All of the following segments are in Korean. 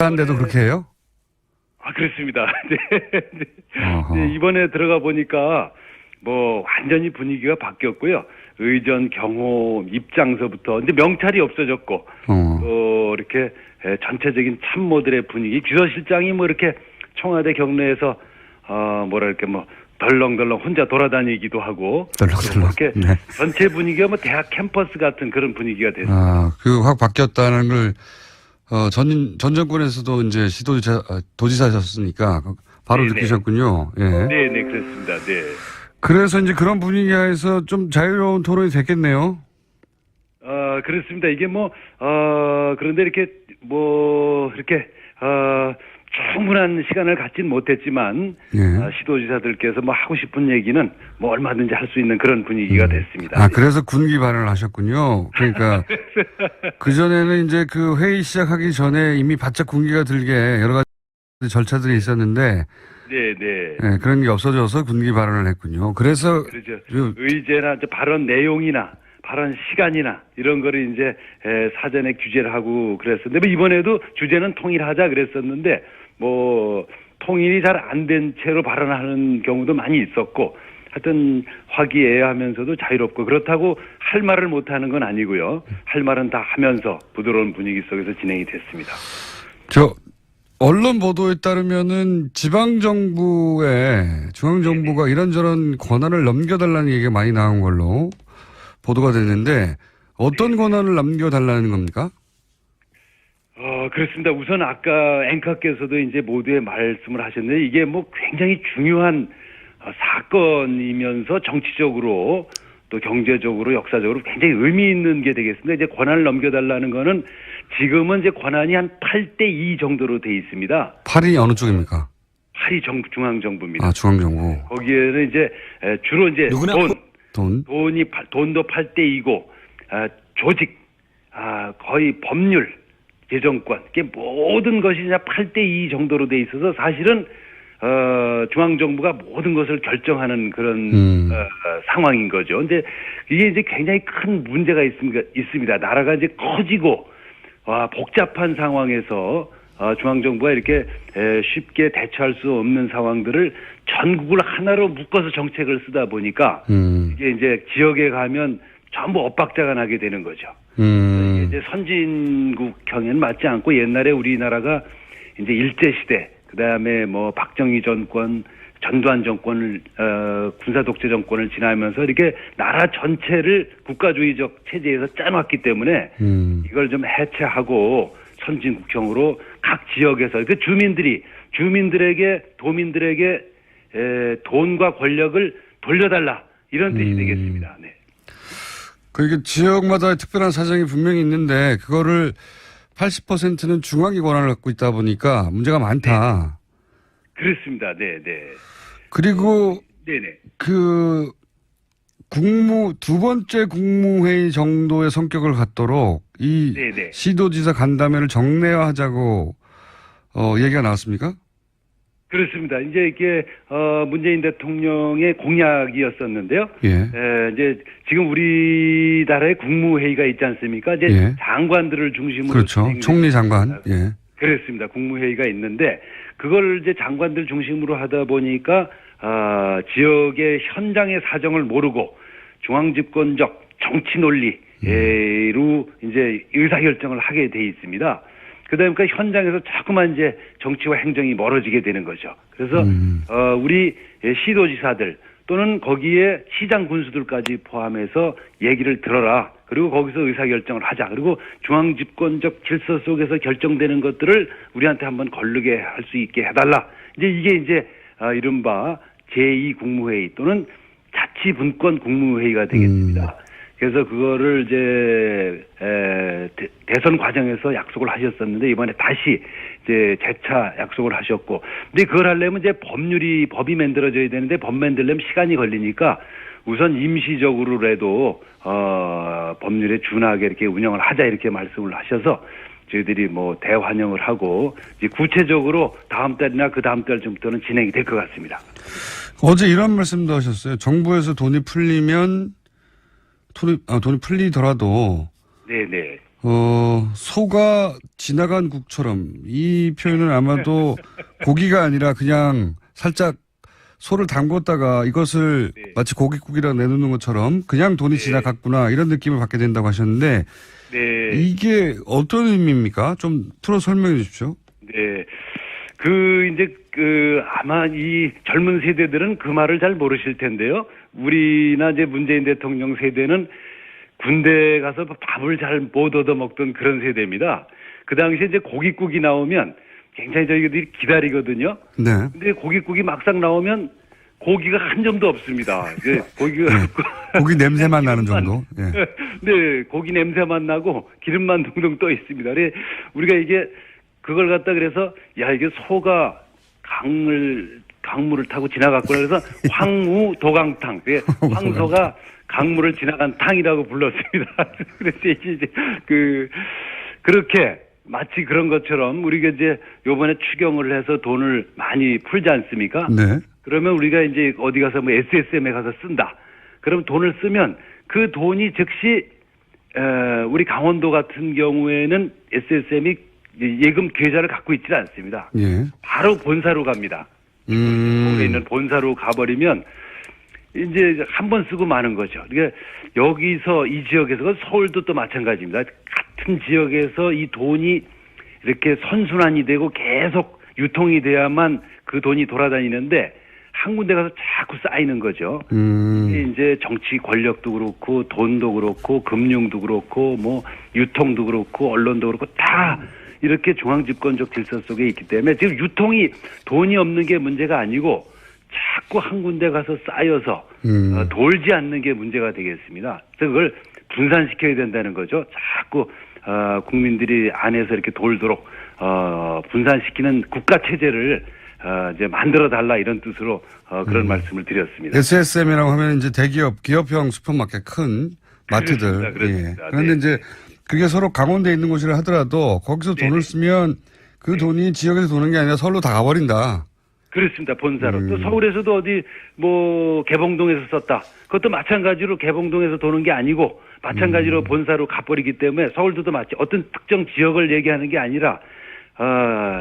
한데도 그렇게 해요? 그렇습니다. 네. 네, 이번에 들어가 보니까 뭐 완전히 분위기가 바뀌었고요. 의전, 경호, 입장서부터 이제 명찰이 없어졌고 또 이렇게 전체적인 참모들의 분위기, 비서실장이 뭐 이렇게 청와대 경내에서 뭐랄까 뭐 덜렁덜렁 혼자 돌아다니기도 하고 덜렁덜렁. 이렇게 네. 전체 분위기가 뭐 대학 캠퍼스 같은 그런 분위기가 됐습니다. 그 확 바뀌었다는 걸 전 정권에서도 이제 도지사셨으니까 바로 네네. 느끼셨군요. 예. 네, 그렇습니다. 네. 그래서 이제 그런 분위기에서 좀 자유로운 토론이 됐겠네요. 그렇습니다. 이게 그런데 이렇게 이렇게, 충분한 시간을 갖진 못했지만, 시도지사들께서 하고 싶은 얘기는 얼마든지 할 수 있는 그런 분위기가 됐습니다. 그래서 군기 발언을 하셨군요. 그러니까, 그전에는 이제 그 회의 시작하기 전에 이미 바짝 군기가 들게 여러 가지 절차들이 있었는데, 네, 그런 게 없어져서 군기 발언을 했군요. 그래서. 그렇죠. 의제나 발언 내용이나, 발언 시간이나 이런 거를 이제 사전에 규제를 하고 그랬었는데 이번에도 주제는 통일하자 그랬었는데 통일이 잘 안 된 채로 발언하는 경우도 많이 있었고 하여튼 화기애애하면서도 자유롭고 그렇다고 할 말을 못 하는 건 아니고요. 할 말은 다 하면서 부드러운 분위기 속에서 진행이 됐습니다. 언론 보도에 따르면은 지방정부에 중앙정부가 이런저런 권한을 넘겨달라는 얘기가 많이 나온 걸로 보도가 됐는데 어떤 권한을 남겨달라는 겁니까? 그렇습니다. 우선 아까 앵커께서도 이제 모두의 말씀을 하셨는데 이게 굉장히 중요한 사건이면서 정치적으로 또 경제적으로 역사적으로 굉장히 의미 있는 게 되겠습니다. 이제 권한을 넘겨달라는 거는 지금은 이제 권한이 한 8대2 정도로 돼 있습니다. 8이 어느 쪽입니까? 8이 중앙정부입니다. 중앙정부. 거기에는 이제 주로 이제 돈도 8대2고 조직, 거의 법률, 재정권, 이게 모든 것이 이제 8대2 정도로 돼 있어서 사실은 중앙정부가 모든 것을 결정하는 그런 상황인 거죠. 근데 이게 이제 굉장히 큰 문제가 있습니다. 나라가 이제 커지고 복잡한 상황에서 중앙정부가 이렇게 쉽게 대처할 수 없는 상황들을 전국을 하나로 묶어서 정책을 쓰다 보니까 이게 이제 지역에 가면 전부 엇박자가 나게 되는 거죠. 이게 이제 선진국형에는 맞지 않고 옛날에 우리나라가 이제 일제시대, 그 다음에 박정희 정권, 전두환 정권을, 군사독재 정권을 지나면서 이렇게 나라 전체를 국가주의적 체제에서 짜놨기 때문에 이걸 좀 해체하고 선진국형으로 각 지역에서 그 주민들에게 도민들에게 돈과 권력을 돌려달라 이런 뜻이 되겠습니다. 네. 그러니까 지역마다 특별한 사정이 분명히 있는데 그거를 80%는 중앙이 권한을 갖고 있다 보니까 문제가 많다. 네. 그렇습니다. 네. 그리고 두 번째 국무회의 정도의 성격을 갖도록 이 시도지사 간담회를 정례화하자고 얘기가 나왔습니까? 그렇습니다. 이제 이게 문재인 대통령의 공약이었었는데요. 이제 지금 우리나라의 국무회의가 있지 않습니까? 이제 장관들을 중심으로 그렇죠. 총리 장관. 그렇습니다. 국무회의가 있는데 그걸 이제 장관들 중심으로 하다 보니까 지역의 현장의 사정을 모르고 중앙집권적 정치 논리로 이제 의사결정을 하게 돼 있습니다. 그다음에 현장에서 자꾸만 이제 정치와 행정이 멀어지게 되는 거죠. 그래서 우리 시도지사들 또는 거기에 시장 군수들까지 포함해서 얘기를 들어라. 그리고 거기서 의사결정을 하자. 그리고 중앙집권적 질서 속에서 결정되는 것들을 우리한테 한번 거르게 할 수 있게 해달라. 이게 이제 이른바 제2국무회의 또는 자치분권 국무회의가 되겠습니다. 그래서 그거를 이제 대선 과정에서 약속을 하셨었는데 이번에 다시 이제 재차 약속을 하셨고, 근데 그걸 하려면 이제 법이 만들어져야 되는데 법 만들려면 시간이 걸리니까 우선 임시적으로라도 법률에 준하게 이렇게 운영을 하자 이렇게 말씀을 하셔서 저희들이 대환영을 하고 이제 구체적으로 다음 달이나 그 다음 달쯤부터는 진행이 될 것 같습니다. 어제 이런 말씀도 하셨어요. 정부에서 돈이 풀리면 돈이 풀리더라도 소가 지나간 국처럼 이 표현은 아마도 고기가 아니라 그냥 살짝 소를 담궜다가 이것을 네. 마치 고깃국이라 내놓는 것처럼 그냥 돈이 지나갔구나 이런 느낌을 받게 된다고 하셨는데 네. 이게 어떤 의미입니까? 좀 풀어 설명해 주십시오. 네. 아마 이 젊은 세대들은 그 말을 잘 모르실 텐데요. 우리나 이제 문재인 대통령 세대는 군대 가서 밥을 잘 못 얻어 먹던 그런 세대입니다. 그 당시에 이제 고깃국이 나오면 굉장히 저희들이 기다리거든요. 네. 근데 고깃국이 막상 나오면 고기가 한 점도 없습니다. 이제 고기가 고기 냄새만 나는 정도. 예. 네, 고기 냄새만 나고 기름만 동동 떠 있습니다. 그래 우리가 이게 그걸 갖다 그래서 야 이게 소가 강물을 타고 지나갔구나 그래서 황우 도강탕. 황소가 강물을 지나간 탕이라고 불렀습니다. 그래서 이제 그렇게 마치 그런 것처럼 우리가 이제 요번에 추경을 해서 돈을 많이 풀지 않습니까? 네. 그러면 우리가 이제 어디 가서 뭐 SSM에 가서 쓴다. 그럼 돈을 쓰면 그 돈이 즉시 우리 강원도 같은 경우에는 SSM이 예금 계좌를 갖고 있지 않습니다. 예. 바로 본사로 갑니다. 서울에 있는 본사로 가버리면 이제 한 번 쓰고 마는 거죠. 그러니까 여기서 이 지역에서 서울도 또 마찬가지입니다. 같은 지역에서 이 돈이 이렇게 선순환이 되고 계속 유통이 돼야만 그 돈이 돌아다니는데 한 군데 가서 자꾸 쌓이는 거죠. 이제 정치 권력도 그렇고 돈도 그렇고 금융도 그렇고 뭐 유통도 그렇고 언론도 그렇고 다 이렇게 중앙집권적 질서 속에 있기 때문에 지금 유통이 돈이 없는 게 문제가 아니고 자꾸 한 군데 가서 쌓여서 돌지 않는 게 문제가 되겠습니다. 그래서 그걸 분산시켜야 된다는 거죠. 자꾸 국민들이 안에서 이렇게 돌도록 분산시키는 국가 체제를 이제 만들어 달라 이런 뜻으로 그런 말씀을 드렸습니다. SSM이라고 하면 이제 대기업, 기업형 슈퍼마켓 큰 마트들. 그렇습니다. 예. 그런데 이제 그게 서로 강원도에 있는 곳이라 하더라도 거기서 돈을 쓰면 그 돈이 지역에서 도는 게 아니라 서울로 다 가버린다. 그렇습니다. 본사로. 또 서울에서도 어디 뭐 개봉동에서 썼다. 그것도 마찬가지로 개봉동에서 도는 게 아니고 마찬가지로 본사로 가버리기 때문에 서울도 마치 어떤 특정 지역을 얘기하는 게 아니라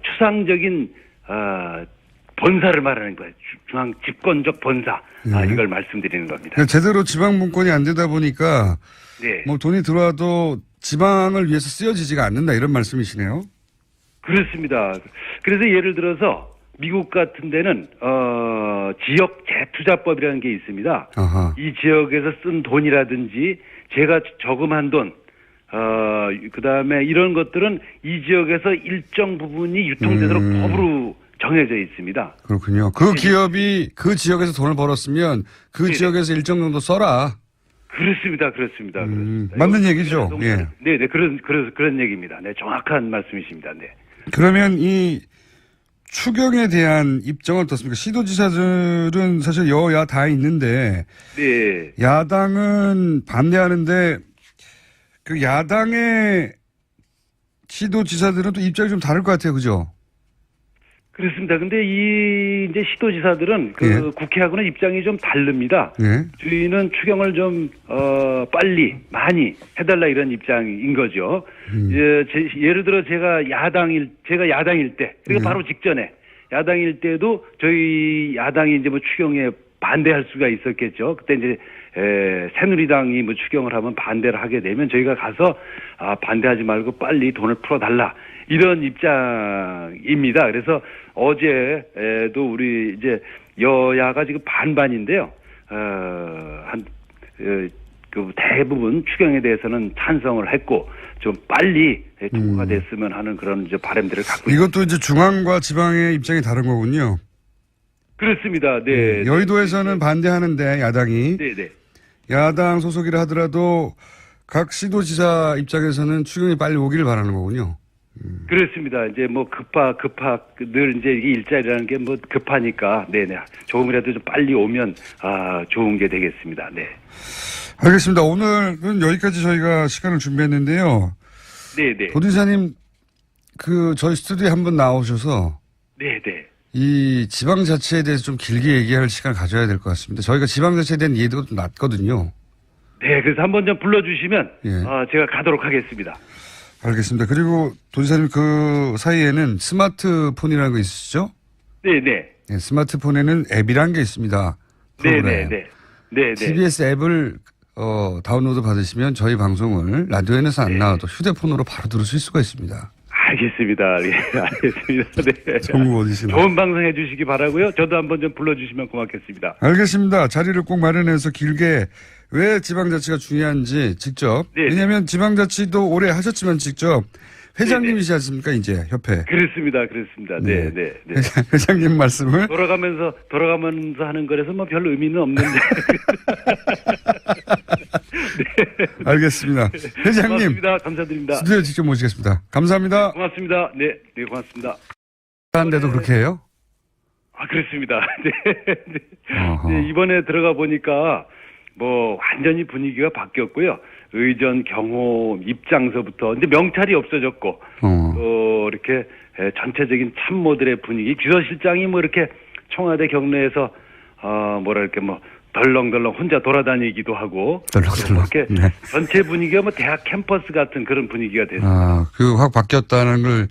추상적인 본사를 말하는 거예요. 중앙 집권적 본사. 이걸 말씀드리는 겁니다. 그러니까 제대로 지방 분권이 안 되다 보니까 네. 뭐 돈이 들어와도 지방을 위해서 쓰여지지가 않는다 이런 말씀이시네요. 그렇습니다. 그래서 예를 들어서 미국 같은 데는 지역 재투자법이라는 게 있습니다. 아하. 이 지역에서 쓴 돈이라든지 제가 저금한 돈, 그다음에 이런 것들은 이 지역에서 일정 부분이 유통되도록 법으로 정해져 있습니다. 그렇군요. 그 기업이 그 지역에서 돈을 벌었으면 그 네네. 지역에서 일정 정도 써라. 그렇습니다. 그렇습니다. 맞는 얘기죠. 예. 네, 그런 얘기입니다. 네, 정확한 말씀이십니다. 네. 그러면 이 추경에 대한 입장은 어떻습니까? 시도지사들은 사실 여야 다 있는데 네. 야당은 반대하는데 그 야당의 시도지사들은 또 입장이 좀 다를 것 같아요. 그죠? 그렇습니다. 근데 이제 시도지사들은 국회하고는 입장이 좀 다릅니다. 예. 저희는 추경을 좀 빨리 많이 해달라 이런 입장인 거죠. 예를 들어 제가 야당일 때 그리고 바로 직전에 야당일 때도 저희 야당이 이제 뭐 추경에 반대할 수가 있었겠죠. 그때 이제 새누리당이 뭐 추경을 하면 반대를 하게 되면 저희가 가서 반대하지 말고 빨리 돈을 풀어달라 이런 입장입니다. 그래서 어제도 우리 이제 여야가 지금 반반인데요. 그 대부분 추경에 대해서는 찬성을 했고 좀 빨리 통과가 됐으면 하는 그런 이제 바람들을 갖고 있습니다. 이것도 이제 중앙과 지방의 입장이 다른 거군요. 그렇습니다. 네. 여의도에서는 반대하는데 야당이 네. 야당 소속이라 하더라도 각 시도지사 입장에서는 추경이 빨리 오기를 바라는 거군요. 그렇습니다. 이제 뭐 늘 이제 이게 일자리라는 게 뭐 급하니까 네네 조금이라도 좀 빨리 오면 좋은 게 되겠습니다. 네. 알겠습니다. 오늘은 여기까지 저희가 시간을 준비했는데요. 네네. 도지사님 저희 스튜디오에 한번 나오셔서 네네. 이 지방자치에 대해서 좀 길게 얘기할 시간을 가져야 될 것 같습니다. 저희가 지방자치에 대한 이해도가 좀 낮거든요. 네, 그래서 한번 좀 불러주시면 예. 제가 가도록 하겠습니다. 알겠습니다. 그리고 도지사님 그 사이에는 스마트폰이라는 거 있으시죠? 네네. 네, 스마트폰에는 앱이라는 게 있습니다. 프로그램. 네네. TBS 앱을 다운로드 받으시면 저희 방송을 라디오에서 안 나와도 휴대폰으로 바로 들으실 수가 있습니다. 알겠습니다. 예, 알겠습니다. 네. 전국 어디시나. 좋은 방송 해주시기 바라고요. 저도 한번 좀 불러주시면 고맙겠습니다. 알겠습니다. 자리를 꼭 마련해서 길게 왜 지방자치가 중요한지 직접. 네네. 왜냐하면 지방자치도 오래 하셨지만 직접 회장님이시지 않습니까? 이제 협회. 그렇습니다. 네. 네. 회장님 말씀을. 돌아가면서 하는 거라서 뭐 별 의미는 없는데. 네. 알겠습니다. 회장님. 고맙습니다. 감사드립니다. 스튜디오 직접 모시겠습니다. 감사합니다. 고맙습니다. 네, 고맙습니다. 한데도 그렇게 해요? 아, 그렇습니다. 네, 이번에 들어가 보니까 뭐 완전히 분위기가 바뀌었고요. 의전, 경호, 입장서부터 이제 명찰이 없어졌고 또 이렇게 전체적인 참모들의 분위기, 비서실장이 뭐 이렇게 청와대 경내에서 뭐랄까 뭐 덜렁덜렁 혼자 돌아다니기도 하고 덜렁덜렁. 이렇게 네. 전체 분위기가 뭐 대학 캠퍼스 같은 그런 분위기가 됐습니다. 그 확 바뀌었다는 걸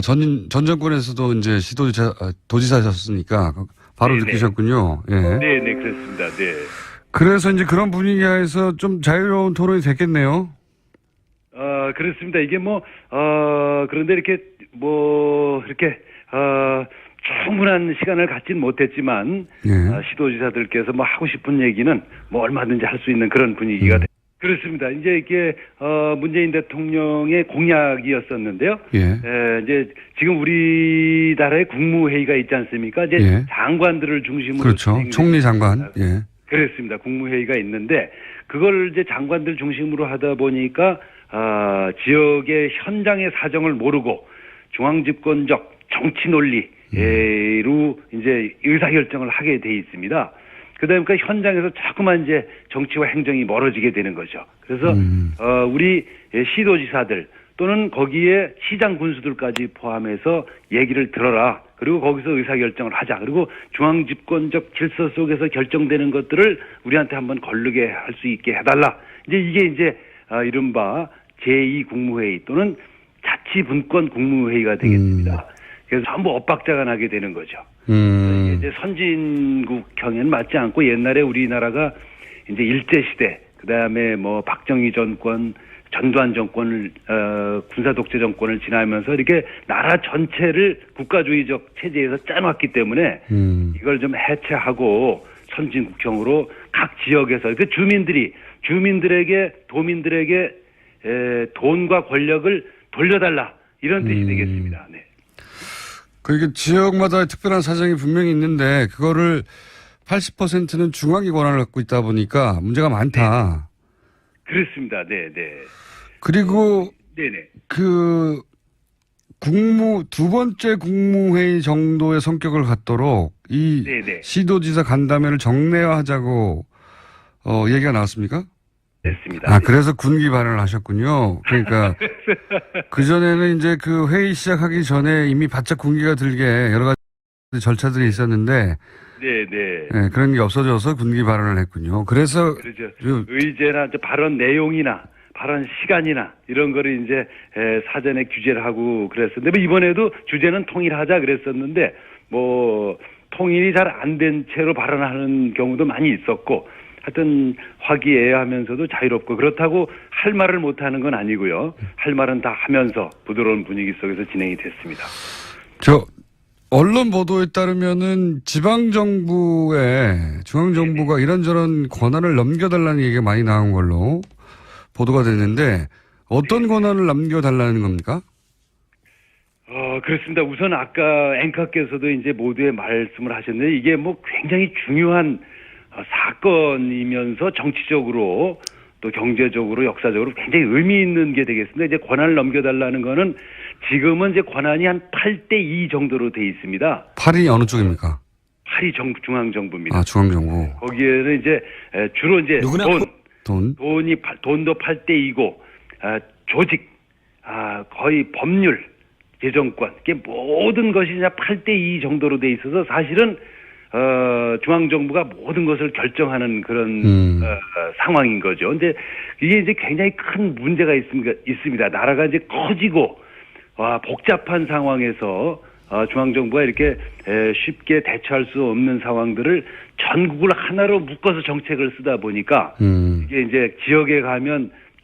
전 정권에서도 이제 도지사셨으니까 바로 네네. 느끼셨군요. 예. 네, 그렇습니다. 네. 그래서 이제 그런 분위기에서 좀 자유로운 토론이 됐겠네요. 그렇습니다. 이게 그런데 이렇게 이렇게, 충분한 시간을 갖진 못했지만, 예. 시도지사들께서 뭐 하고 싶은 얘기는 뭐 얼마든지 할 수 있는 그런 분위기가 그렇습니다. 이제 이게, 문재인 대통령의 공약이었었는데요. 예. 이제 지금 우리나라의 국무회의가 있지 않습니까? 이제 예. 장관들을 중심으로. 그렇죠. 총리 장관. 예. 그렇습니다. 국무회의가 있는데 그걸 이제 장관들 중심으로 하다 보니까 지역의 현장의 사정을 모르고 중앙집권적 정치 논리로 이제 의사결정을 하게 돼 있습니다. 그다음에 그 현장에서 자꾸만 이제 정치와 행정이 멀어지게 되는 거죠. 그래서 우리 시도지사들 또는 거기에 시장 군수들까지 포함해서 얘기를 들어라. 그리고 거기서 의사결정을 하자. 그리고 중앙집권적 질서 속에서 결정되는 것들을 우리한테 한번 거르게 할 수 있게 해달라. 이게 이른바 제2국무회의 또는 자치분권 국무회의가 되겠습니다. 그래서 전부 엇박자가 나게 되는 거죠. 이게 이제 선진국형에는 맞지 않고 옛날에 우리나라가 이제 일제시대, 그 다음에 뭐 박정희 정권, 전두환 정권을 군사 독재 정권을 지나면서 이렇게 나라 전체를 국가주의적 체제에서 짜놨기 때문에 이걸 좀 해체하고 선진국형으로 각 지역에서 그 주민들에게 도민들에게 돈과 권력을 돌려달라 이런 뜻이 되겠습니다. 네. 그러니까 지역마다 특별한 사정이 분명히 있는데 그거를 80%는 중앙이 권한을 갖고 있다 보니까 문제가 많다. 그렇습니다. 네. 그리고 네네. 두 번째 국무회의 정도의 성격을 갖도록 이 네네. 시도지사 간담회를 정례화하자고 얘기가 나왔습니까? 됐습니다. 그래서 군기 발언을 하셨군요. 그러니까 그전에는 이제 그 회의 시작하기 전에 이미 바짝 군기가 들게 여러 가지 절차들이 있었는데 네, 그런 게 없어져서 군기 발언을 했군요. 그래서 그렇죠. 의제나 발언 내용이나 발언 시간이나 이런 거를 이제 사전에 규제를 하고 그랬었는데 뭐 이번에도 주제는 통일하자 그랬었는데 뭐 통일이 잘 안 된 채로 발언하는 경우도 많이 있었고 하여튼 화기애애하면서도 자유롭고 그렇다고 할 말을 못하는 건 아니고요. 할 말은 다 하면서 부드러운 분위기 속에서 진행이 됐습니다. 언론 보도에 따르면은 중앙정부가 이런저런 권한을 넘겨달라는 얘기가 많이 나온 걸로 보도가 됐는데 어떤 권한을 넘겨달라는 겁니까? 그렇습니다. 우선 아까 앵커께서도 이제 모두의 말씀을 하셨는데 이게 뭐 굉장히 중요한 사건이면서 정치적으로 또 경제적으로 역사적으로 굉장히 의미 있는 게 되겠습니다. 이제 권한을 넘겨달라는 거는 지금은 이제 권한이 한 8대2 정도로 돼 있습니다. 8이 어느 쪽입니까? 8이 중앙정부입니다. 중앙정부. 거기에는 이제 주로 이제 돈도 8대2고 조직, 거의 법률, 재정권, 이게 모든 것이 그냥 8대2 정도로 돼 있어서 사실은 중앙정부가 모든 것을 결정하는 그런 상황인 거죠. 근데 이게 이제 굉장히 큰 문제가 있습니다. 나라가 이제 커지고 복잡한 상황에서 중앙정부가 이렇게 쉽게 대처할 수 없는 상황들을 전국을 하나로 묶어서 정책을 쓰다 보니까 이게 이제 지역에 가면